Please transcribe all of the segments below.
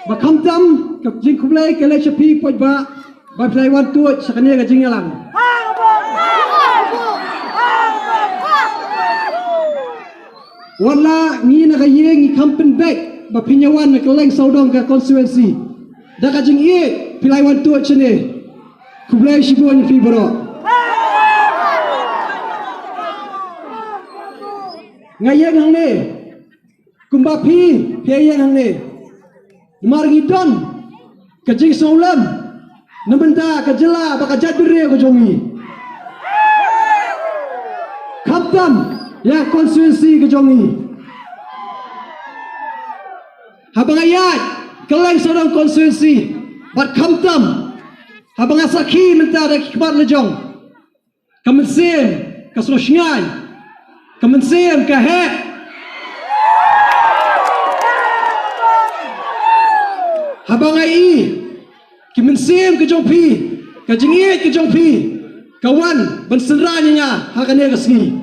Mà không tâmกับจริงคุ้มเลยกันเลยชพีปวดบ่ใบเพลวันตัวสักนี้กับจริงยังหลังวันละงี้นะก็ยิงคำเป็นเบกแบบพิญญาวันนะก็เล่งโซดองกับ constituency dah kajing it pilai wan tu cene kublai shibon fi bro ngayeng hang ne kumba phi pheyeng hang ne mar ngidon kajing solam namenda kajela bakajat bere ko jongi khatam ya konstitusi ko jongi habang ayat keleng sorong konstitusi bat khamtam habang asakhi menta dak khbar lejong kamensem kasrosngan kamensem ka he habang ai kimensem ke jong phi ka jingit ke jong phi kawan bensenranya nya hakane kasngi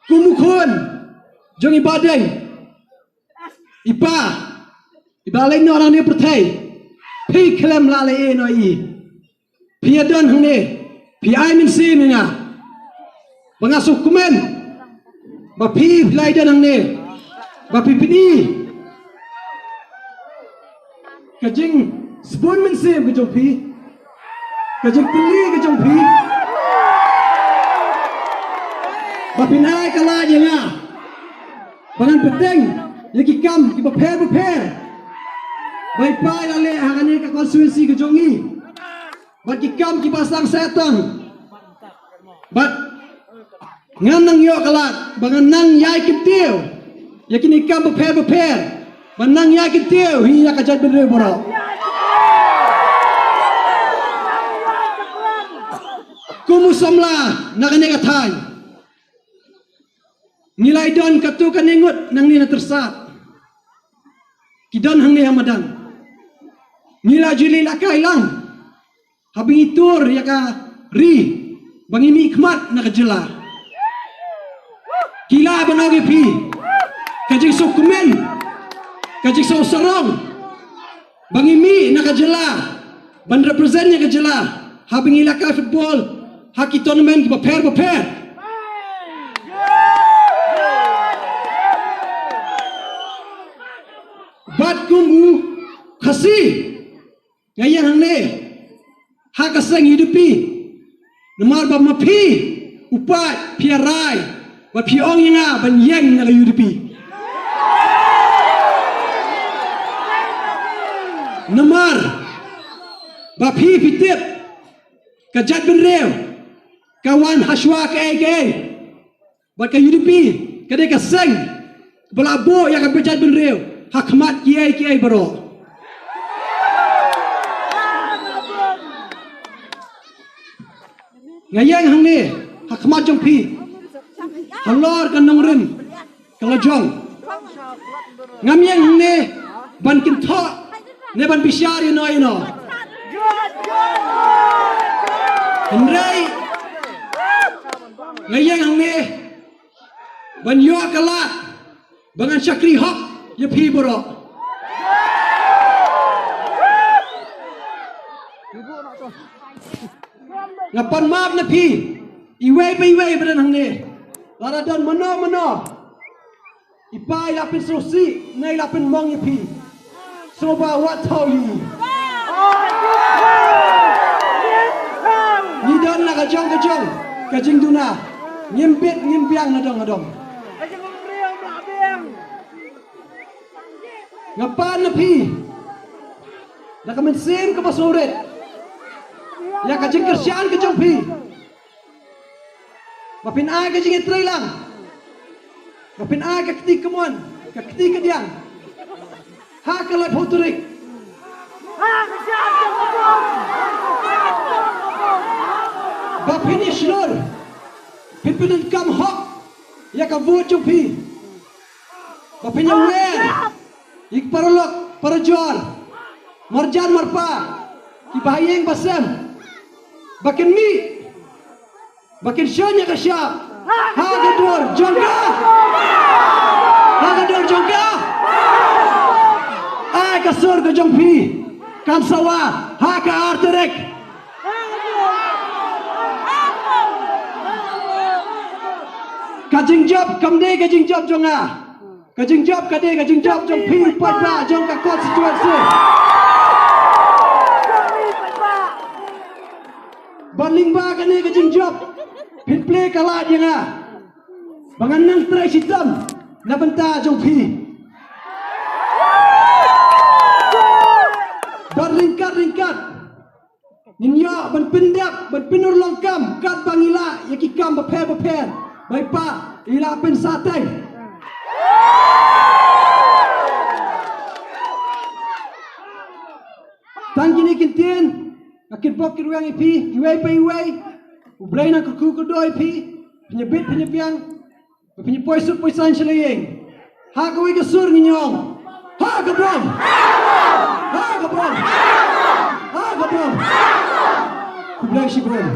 kumukon jong ibadai ipa ibalai no orang ni pertai phi klem la le no i phi adon hang ne phi ai min sim nya bangasuh kumen ba phi lai dan hang ne ba phi pini kajing spoon min sim ke jong phi kajing pili ke jong phi ba phi nai kala je nga bangan peteng yaki kam ki ba pher bai pai la le hangane ka konstitusi ke jongi bat ki kam ki pasang setang bat ngan nang yo kalat bangan nang yai kitiu yaki ni kam ba pher ban nang yai kitiu hi ya kajat bere boro kumusomla nakane ka thai nilai don katu kaningut nang ni na Tyrsad kidon hang ni hamadan nilai juli lakai lang habing itur ya ka ri bangi mi khmat na kajela kila banagi pi kajing sukumen kajing so sarong bangi mi na kajela ban represent nya kajela habing ilaka football haki tournament ba pher bat kumu khasi ngayang hang ne ha kasang UDP namar ba mapi upat piarai ba piong nga ban yang na UDP namar ba pi pitip kajat benrew kawan haswa ke ba ka UDP kadai kasang belabo yang ka kajat benrew hakmat kiai bro ngayang hang ni hakmat jong pi halor kan nongrim kalajong ngamyang hang ni ban kin tho ne ban bisyari no henrai ngayang hang ni ban yo kalat bangan syakri hok ya pi bro ngapan maaf na pi iwe badan hang ne lara dan mano ipai lapin sosi nai lapin mong ya pi soba wat thau yi ni don la ka jong ka jing duna ngimpiang na dong ngapan na pi nakamensim ka pasurit ya kajing kerjaan ke jong pi bapin ai ka jing itrai lang bapin ai ka keti kemuan ka keti kediang ha ka lai photurik bapin ishlor pipin kam hok ya ka vote jong pi bapin yang wen ik parolok parajor marjan marpa ibahayeng basem bakin mi bakin shonya ka syap ha gadur jongga ai kasur ka jongpi kan sawa ha ka arterek kajing job kamde kajing job jonga Kajing job kade kajing job jong pi paitbah jong ka konstituensi. Baling ba kani kajing job. Pin play kalah dia nga. Bangan nang try sitam na benta jong pi. Berlingkar-lingkar Ninyo berpindak berpinur longkam kat bangila yakikam berper baik pak ila pen satai tang kini kintin akit bok kirwang ipi iwai pa iwai ublay na kuku kudo ipi penyebit penyebiang penyepoi sup poisan selaying ha kawi kesur nginyong ha kabrom ha kabrom ha kabrom kublay si brom